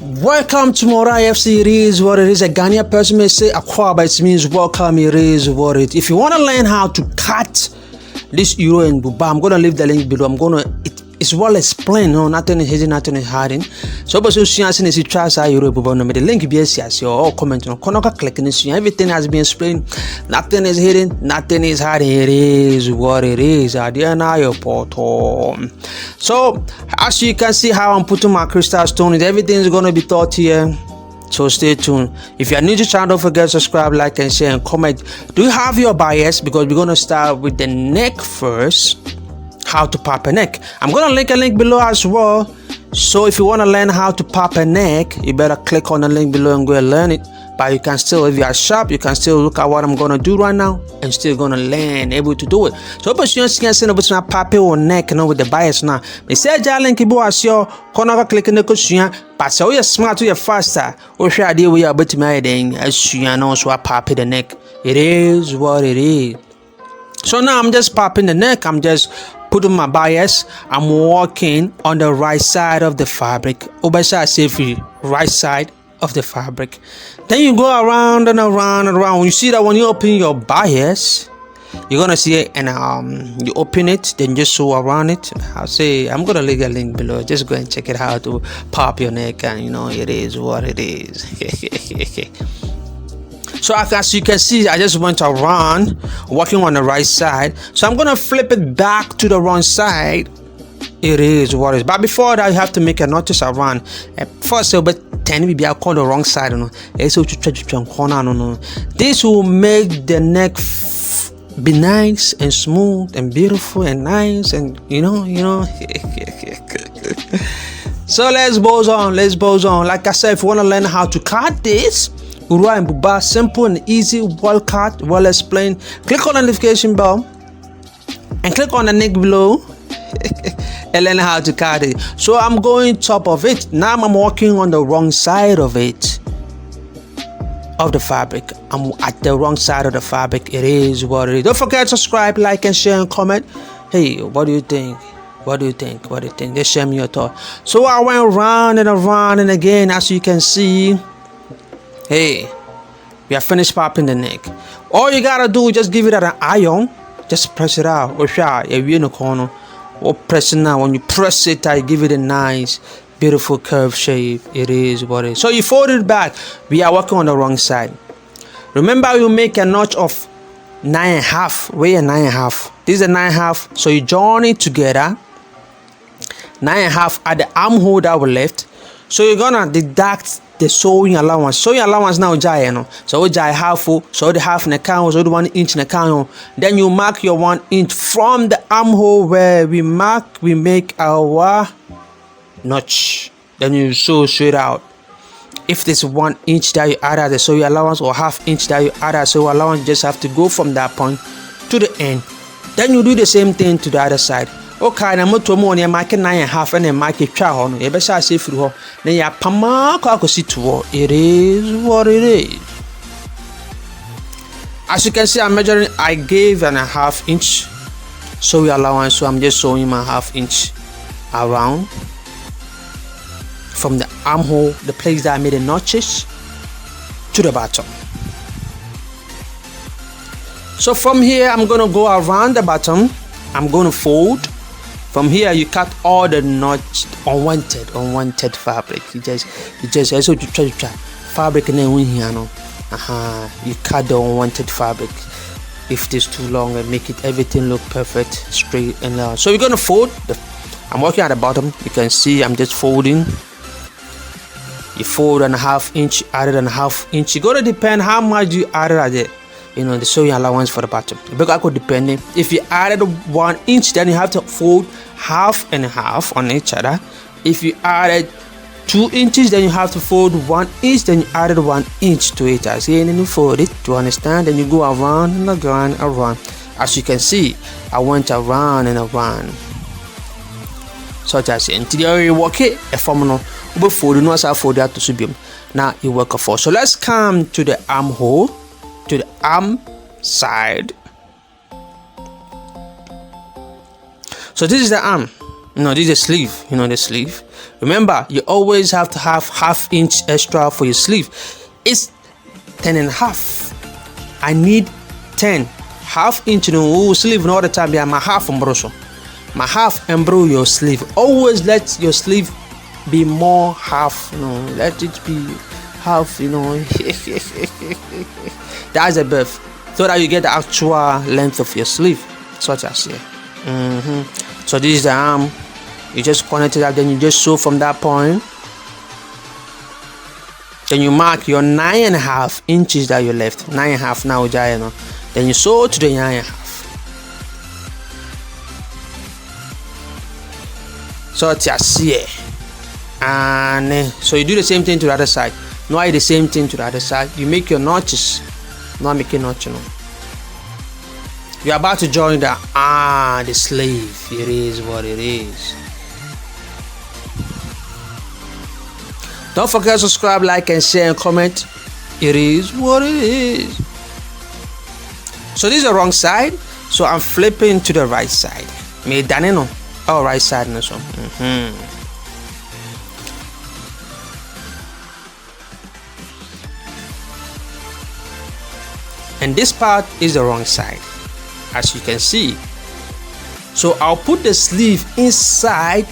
Welcome to Mora FC. It is what it is. A Ghanaian person may say Akwa, but it means welcome. It is what it is. If you want to learn how to cut this IRO and BUBA, I'm going to leave the link below. It's well explained. No, nothing is hidden, nothing is hiding. So, but so soon as you try IRO and BUBA, no, the link be as your comment on. Click and see everything has been explained. Nothing is hidden, nothing is hiding. It is what it is. Your portal. So, as you can see how I'm putting my crystal stone, everything is going to be taught here. So stay tuned. If you are new to the channel, don't forget to subscribe, like, and share, and comment. Do you have your bias? Because we're going to start with the neck first. How to pop a neck. I'm going to link a link below as well. So if you want to learn how to pop a neck, you better click on the link below and go and learn it. But you can still, if you are sharp, you can still look at what I'm going to do right now and still going to learn, able to do it. So if you can see about pop your neck, with the bias now. They say that link below as your corner click in the question. But so you're smart, you're faster. Or should I deal with your bit my then as you know, so I pop the neck. It is what it is. So now I'm just popping the neck. I'm just putting my bias. I'm walking on the right side of the fabric. Obasa safely, right side of the fabric. Then you go around and around and around. When you see that, when you open your bias, you're gonna see it, and you open it, then just sew around it. I'm gonna leave a link below. Just go and check it how to pop your neck, and it is what it is. So as you can see, I just went around walking on the right side. So I'm gonna flip it back to the wrong side. It is what it is. But before that, you have to make a notice around. First, but 10 will be on the wrong side. This will make the neck be nice and smooth and beautiful and nice and So let's bows on. Like I said, if you want to learn how to cut this IRO and BUBA, simple and easy, well cut, well explained, click on the notification bell and click on the link below and learn how to cut it. So I'm going top of it. Now I'm walking on the wrong side of it, of the fabric. I'm at the wrong side of the fabric. It is what it is. Don't forget to subscribe, like, and share, and comment. Hey, what do you think? What do you think? Just share me your thought. So I went round and around, and again, as you can see, hey, we are finished popping the neck. All you gotta do is just give it an iron. Just press it out. Or try if you're in the corner. Or press it now. When you press it, I give it a nice, beautiful curved shape. It is what it is. So you fold it back. We are working on the wrong side. Remember, you make a notch of 9.5. Weigh a 9.5. This is a 9.5. So you join it together. 9.5 at the armhole that we left. So you're gonna deduct the sewing allowance. Sewing allowance now jai, so jai half, so the half in the count, so the 1 inch in the count. Then you mark your 1 inch from the armhole where we make our notch. Then you sew straight out. If there's 1 inch that you add at the sewing allowance or half inch that you add at sewing allowance, you just have to go from that point to the end. Then you do the same thing to the other side. Okay, na moto mo ne mark 9.5 and then mark it twa ho no. You better say through ho. Then ya pama kwa kosi to. It is what it is. As you can see, I'm measuring. I gave an 1/2 inch sewing allowance, so I'm just sewing my 1/2 inch around from the armhole, the place that I made the notches, to the bottom. So from here, I'm gonna go around the bottom. I'm gonna fold. From here, you cut all the notch, unwanted fabric. You just also try fabric and then you cut the unwanted fabric. If it is too long, and make it everything look perfect, straight and loud. So we're gonna fold. I'm working at the bottom. You can see I'm just folding. You fold on 1/2 inch, added on 1/2 inch. It's gonna depend how much you added at it. The sewing allowance for the bottom. Because I could depend. If you added 1 inch, then you have to fold 1/2 and 1/2 on each other. If you added 2 inches, then you have to fold 1 inch, then you added 1 inch to it. And then you fold it to understand, then you go around and around. As you can see, I went around and around. Such as until you work it, a formula will fold, you know, as I fold that to subium. Now you work a four. So let's come to the armhole. To the arm side. So this is the arm. This is the sleeve. The sleeve. Remember, you always have to have half-inch extra for your sleeve. It's 10.5. I need 10. Half-inch sleeve all the time. Yeah, my half embroso. My half embroil your sleeve. Always let your sleeve be more half. Let it be half. That's the best, so that you get the actual length of your sleeve, such as here. So this is the arm. You just connect it up, then you just sew from that point. Then you mark your 9.5 inches that you left. 9.5 now, then you sew to the 9.5. So it's here. And so you do the same thing to the other side. Now the same thing to the other side. You make your notches. Not making notch, You're about to join the sleeve. It is what it is. Don't forget to subscribe, like, and share, and comment. It is what it is. So this is the wrong side. So I'm flipping to the right side. Me daneno. Oh, right side. And this part is the wrong side, as you can see. So I'll put the sleeve inside.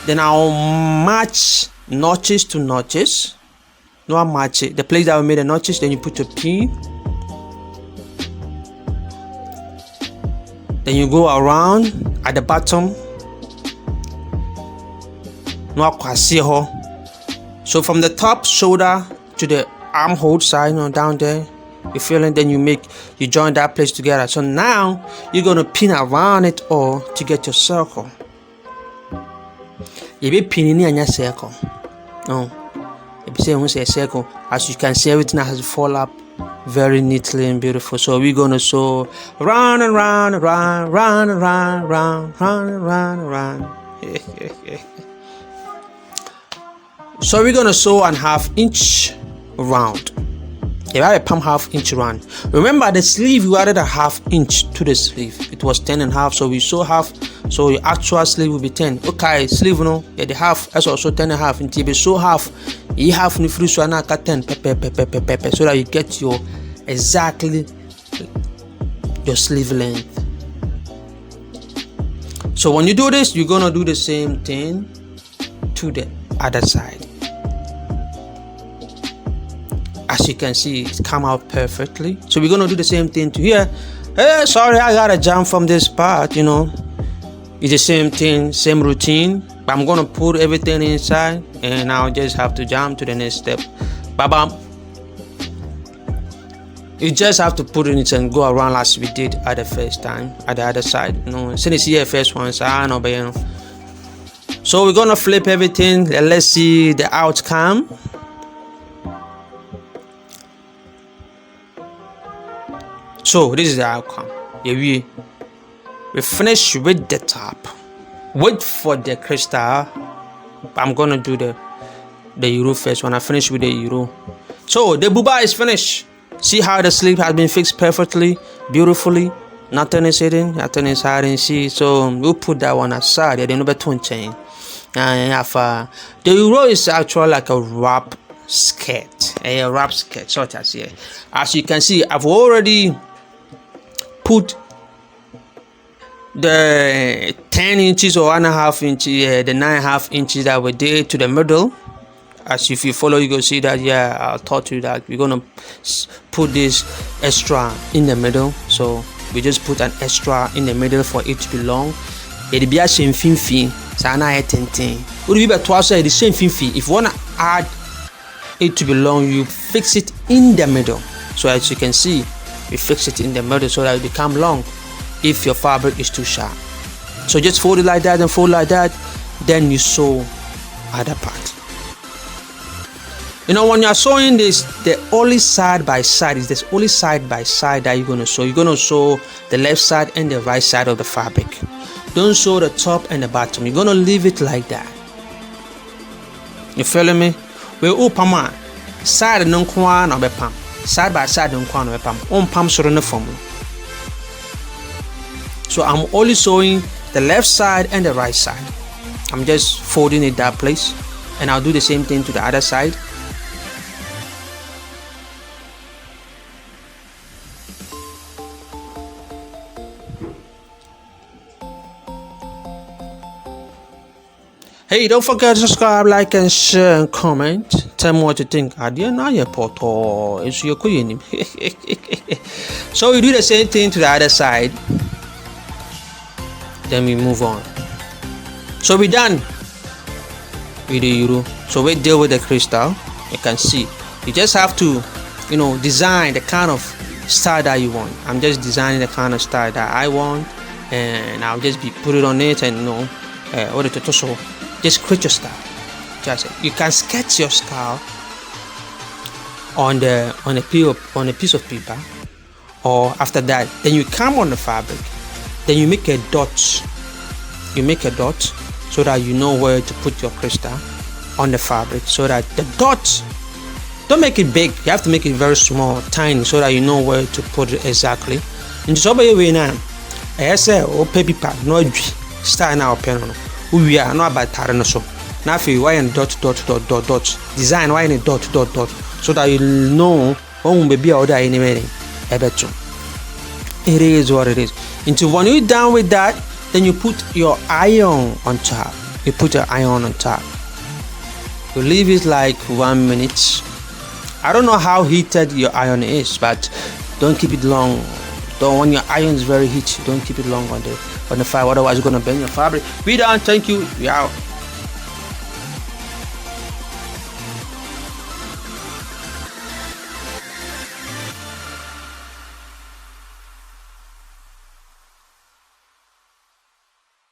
Then I'll match notches to notches. No, I'll match it. The place that we made the notches, then you put your pin. Then you go around at the bottom. No, I'll see her. So from the top shoulder to the armhole side, down there, you feel it. Then you join that place together. So now you're gonna pin around it all to get your circle. You be pinning in your circle. No, if you say a circle, as you can see, everything has to fall up very neatly and beautiful. So we're gonna sew round and round and round, round and round, round and round and round. So we're gonna sew an 1/2 inch round. If I have a palm 1/2 inch round. Remember the sleeve, we added a 1/2 inch to the sleeve. It was 10.5, so we sew half. So your actual sleeve will be 10. Okay, sleeve the half. That's also 10.5. Until you sew half, you have no free so now cut 10 pepper, so that you get your exactly your sleeve length. So when you do this, you're gonna do the same thing to the other side. As you can see, it's come out perfectly. So we're gonna do the same thing to here. Hey, sorry, I gotta jump from this part. It's the same thing, same routine. But I'm gonna put everything inside, and I'll just have to jump to the next step. Bam. You just have to put it in and go around as we did at the first time at the other side. Since it's here first one, so I know, but So we're gonna flip everything, and let's see the outcome. So this is the outcome. We finish with the top. Wait for the crystal. I'm gonna do the euro first. When I finish with the euro, so the buba is finished. See how the sleeve has been fixed perfectly, beautifully. Nothing is hidden, nothing is hiding. See, so we'll put that one aside. There's no better chain. The euro is actually like a wrap skirt, such as here. As you can see, I've already put the 10 inches or 1.5 inches, the 9.5 inches that we did to the middle. As if you follow, you go see that. I taught you that we're gonna put this extra in the middle. So we just put an extra in the middle for it to be long. It'll be a same fin. Sana 10. Would be about twice the same fin. If you wanna add it to be long, you fix it in the middle. So as you can see, we fix it in the middle so that it become long if your fabric is too sharp. So just fold it like that and fold like that, then you sew other part. When you're sewing this, the only side by side is this only side by side that you're gonna sew. You're gonna sew the left side and the right side of the fabric. Don't sew the top and the bottom. You're gonna leave it like that. You feeling me? We're pam side no kwa na be pam. Side by side no kwa na be pam. On pam soro ne form. So I'm only sewing the left side and the right side. I'm just folding it that place, and I'll do the same thing to the other side. Hey, don't forget to subscribe, like, and share, and comment. Tell me what you think. So we do the same thing to the other side. Then we move on. So we're done with the euro. So we deal with the crystal. You can see. You just have to, design the kind of style that you want. I'm just designing the kind of style that I want, and I'll just put it on it, and just create your style. You can sketch your style on a piece of paper, or after that, then you come on the fabric, then you make a dot. You make a dot so that you know where to put your crystal on the fabric, so that the dot, don't make it big. You have to make it very small, tiny, so that you know where to put it exactly. And so by way now, I say paper no style now pen. We are not about Tarano. So now, if you wire dot, design wire dot, so that you know when we be order anyway. It is what it is. Until when you're done with that, then you put your iron on top. You put your iron on top. You leave it like 1 minute. I don't know how heated your iron is, but don't keep it long. When your iron is very heated, don't keep it long on the fire, otherwise you're gonna burn your fabric. We done. Thank you. We out.